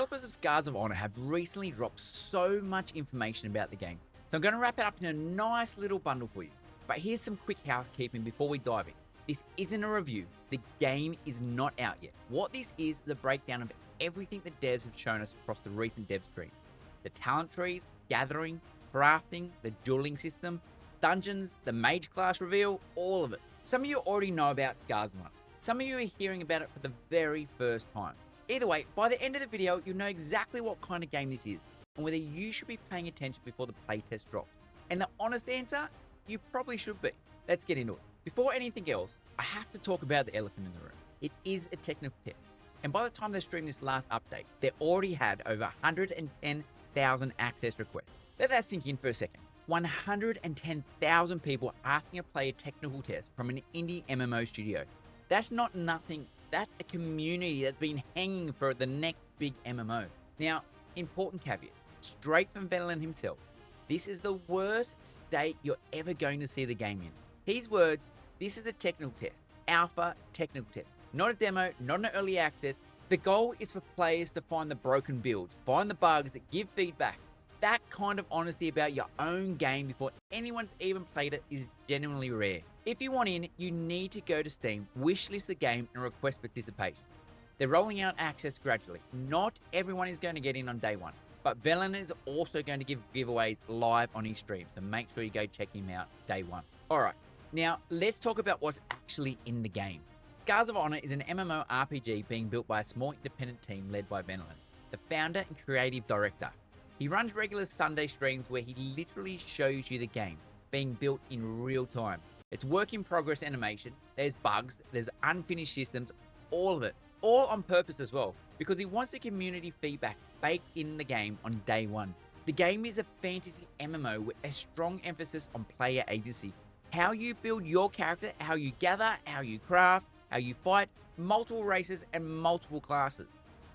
developers of Scars of Honor have recently dropped so much information about the game, so I'm going to wrap it up in a nice little bundle for you. But here's some quick housekeeping before we dive in. This isn't a review, the game is not out yet. What this is a breakdown of everything the devs have shown us across the recent dev streams. The talent trees, gathering, crafting, the dueling system, dungeons, the mage class reveal, all of it. Some of you already know about Scars of Honor. Some of you are hearing about it for the very first time. Either way, by the end of the video, you'll know exactly what kind of game this is and whether you should be paying attention before the playtest drops. And the honest answer, you probably should be. Let's get into it. Before anything else, I have to talk about the elephant in the room. It is a technical test. And by the time they streamed this last update, they already had over 110,000 access requests. Let that sink in for a second. 110,000 people asking to play a technical test from an indie MMO studio. That's not nothing. That's a community that's been hanging for the next big MMO. Now, important caveat, straight from Battle himself, this is the worst state you're ever going to see the game in. His words, this is a technical test, alpha technical test, not a demo, not an early access. The goal is for players to find the broken builds, find the bugs, give feedback. That kind of honesty about your own game before anyone's even played it is genuinely rare. If you want in, you need to go to Steam, wishlist the game, and request participation. They're rolling out access gradually. Not everyone is going to get in on day one, but Velen is also going to give giveaways live on his stream, so make sure you go check him out day one. Alright, now let's talk about what's actually in the game. Scars of Honor is an MMORPG being built by a small independent team led by Velen, the founder and creative director. He runs regular Sunday streams where he literally shows you the game being built in real time. It's work in progress animation, there's bugs, there's unfinished systems, all of it. All on purpose as well, because he wants the community feedback baked in the game on day one. The game is a fantasy MMO with a strong emphasis on player agency. How you build your character, how you gather, how you craft, how you fight, multiple races and multiple classes.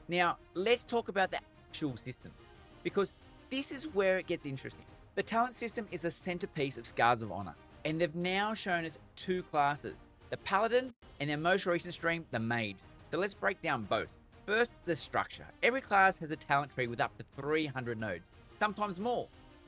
Now, let's talk about the actual system, because this is where it gets interesting. The talent system is the centerpiece of Scars of Honor, and they've now shown us two classes, the Paladin and their most recent stream, the Mage. So let's break down both. First, the structure. Every class has a talent tree with up to 300 nodes, sometimes more.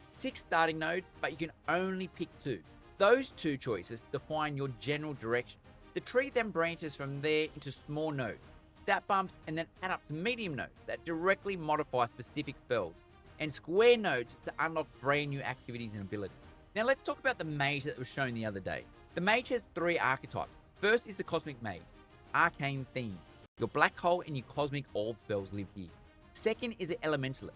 6 starting nodes, but you can only pick 2. Those 2 choices define your general direction. The tree then branches from there into small nodes, stat bumps, and then add up to medium nodes that directly modify specific spells, and square nodes to unlock brand new activities and abilities. Now let's talk about the Mage that was shown the other day. The Mage has 3 archetypes. First is the Cosmic Mage, arcane theme. Your black hole and your cosmic orb spells live here. Second is the Elementalist.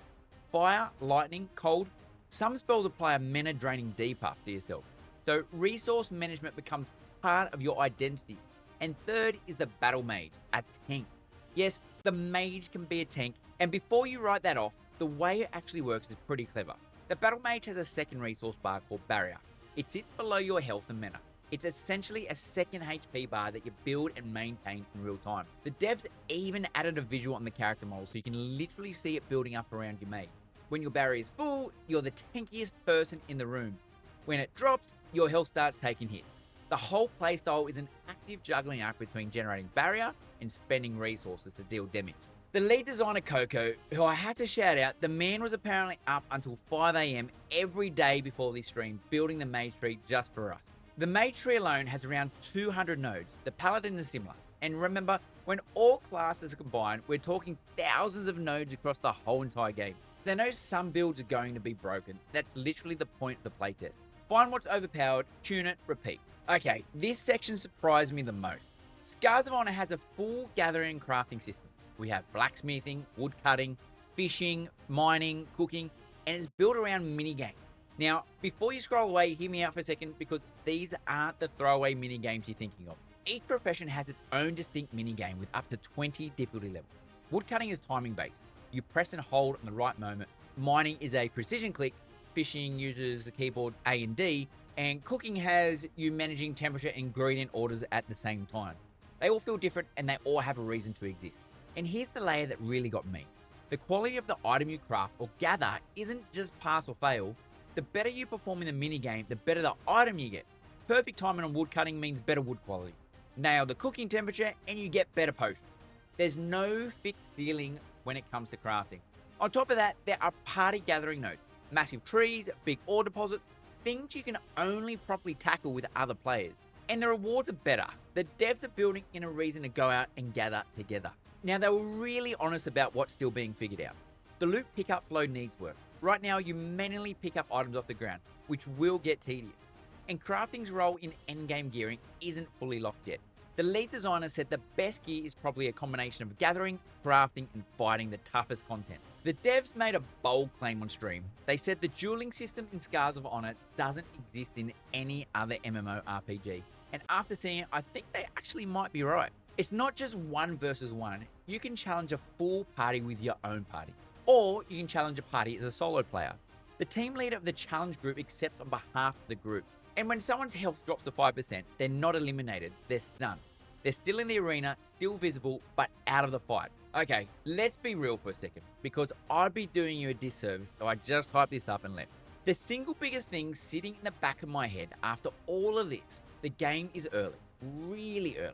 Fire, lightning, cold. Some spells apply a mana draining debuff to yourself, so resource management becomes part of your identity. And third is the Battle Mage, a tank. Yes, the Mage can be a tank, and before you write that off, the way it actually works is pretty clever. The Battle Mage has a second resource bar called Barrier. It sits below your health and mana. It's essentially a second HP bar that you build and maintain in real time. The devs even added a visual on the character model so you can literally see it building up around your mage. When your barrier is full, you're the tankiest person in the room. When it drops, your health starts taking hits. The whole playstyle is an active juggling act between generating barrier and spending resources to deal damage. The lead designer Coco, who I have to shout out, the man was apparently up until 5 AM every day before this stream building the mage tree just for us. The Mage tree alone has around 200 nodes. The Paladin is similar. And remember, when all classes are combined, we're talking thousands of nodes across the whole entire game. They know some builds are going to be broken. That's literally the point of the playtest. Find what's overpowered, tune it, repeat. Okay, this section surprised me the most. Scars of Honor has a full gathering and crafting system. We have blacksmithing, wood cutting, fishing, mining, cooking, and it's built around minigames. Now, before you scroll away, hear me out for a second, because these aren't the throwaway minigames you're thinking of. Each profession has its own distinct minigame with up to 20 difficulty levels. Woodcutting is timing based. You press and hold in the right moment. Mining is a precision click. Fishing uses the keyboards A and D. And cooking has you managing temperature and ingredient orders at the same time. They all feel different and they all have a reason to exist. And here's the layer that really got me. The quality of the item you craft or gather isn't just pass or fail. The better you perform in the minigame, the better the item you get. Perfect timing on wood cutting means better wood quality. Nail the cooking temperature and you get better potions. There's no fixed ceiling when it comes to crafting. On top of that, there are party gathering nodes, massive trees, big ore deposits, things you can only properly tackle with other players. And the rewards are better. The devs are building in a reason to go out and gather together. Now, they were really honest about what's still being figured out. The loot pickup flow needs work. Right now, you manually pick up items off the ground, which will get tedious. And crafting's role in endgame gearing isn't fully locked yet. The lead designer said the best gear is probably a combination of gathering, crafting, and fighting the toughest content. The devs made a bold claim on stream. They said the dueling system in Scars of Honor doesn't exist in any other MMORPG. And after seeing it, I think they actually might be right. It's not just 1 versus 1. You can challenge a full party with your own party. Or you can challenge a party as a solo player. The team leader of the challenge group accepts on behalf of the group. And when someone's health drops to 5%, they're not eliminated, they're stunned. They're still in the arena, still visible, but out of the fight. Okay, let's be real for a second, because I'd be doing you a disservice if I just hyped this up and left. The single biggest thing sitting in the back of my head after all of this, the game is early, really early.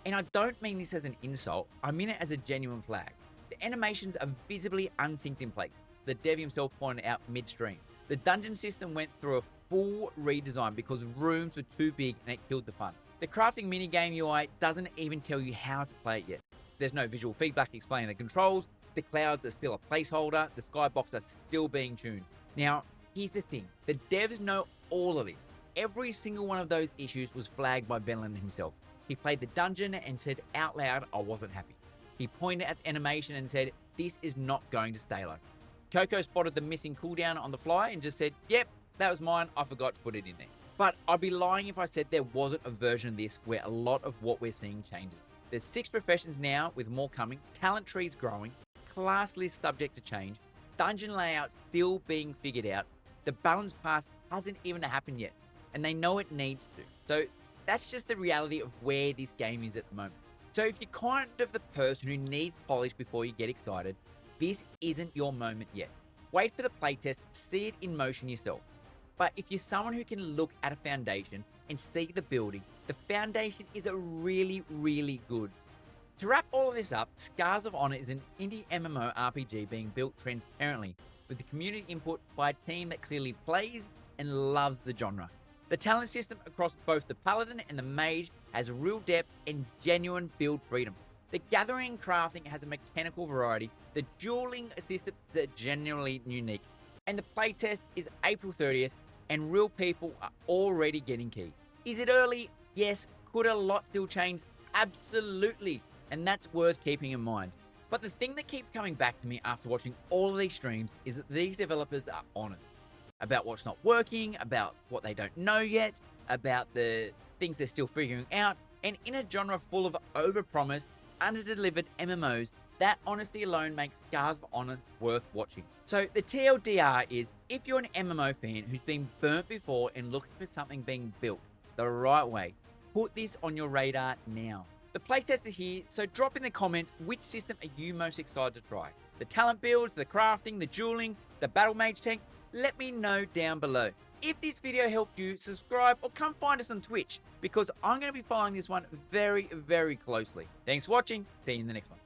And I don't mean this as an insult, I mean it as a genuine flag. The animations are visibly unsynced in place. The dev himself pointed out midstream. The dungeon system went through a full redesign because rooms were too big and it killed the fun. The crafting minigame UI doesn't even tell you how to play it yet. There's no visual feedback explaining the controls, the clouds are still a placeholder, the skybox are still being tuned. Now, here's the thing, the devs know all of this. Every single one of those issues was flagged by Benlin himself. He played the dungeon and said out loud, I wasn't happy. He pointed at the animation and said, this is not going to stay low. Coco spotted the missing cooldown on the fly and just said, yep, that was mine, I forgot to put it in there. But I'd be lying if I said there wasn't a version of this where a lot of what we're seeing changes. There's 6 professions now with more coming, talent trees growing, class list subject to change, dungeon layout still being figured out, the balance pass hasn't even happened yet, and they know it needs to. So that's just the reality of where this game is at the moment. So if you're kind of the person who needs polish before you get excited, this isn't your moment yet. Wait for the playtest, see it in motion yourself. But if you're someone who can look at a foundation and see the building, the foundation is a really, really good. To wrap all of this up, Scars of Honor is an indie MMORPG being built transparently with the community input by a team that clearly plays and loves the genre. The talent system across both the Paladin and the Mage has real depth and genuine build freedom. The gathering and crafting has a mechanical variety, the dueling systems are genuinely unique, and the playtest is April 30th, and real people are already getting keys. Is it early? Yes. Could a lot still change? Absolutely. And that's worth keeping in mind. But the thing that keeps coming back to me after watching all of these streams is that these developers are honest about what's not working, about what they don't know yet, about the things they're still figuring out, and in a genre full of overpromised, under-delivered MMOs, that honesty alone makes Scars of Honor worth watching. So the TLDR is, if you're an MMO fan who's been burnt before and looking for something being built the right way, put this on your radar now. The playtest is here, so drop in the comments which system are you most excited to try. The talent builds, the crafting, the dueling, the Battle Mage tank, let me know down below. If this video helped you, subscribe or come find us on Twitch, because I'm going to be following this one very, very closely. Thanks for watching, see you in the next one.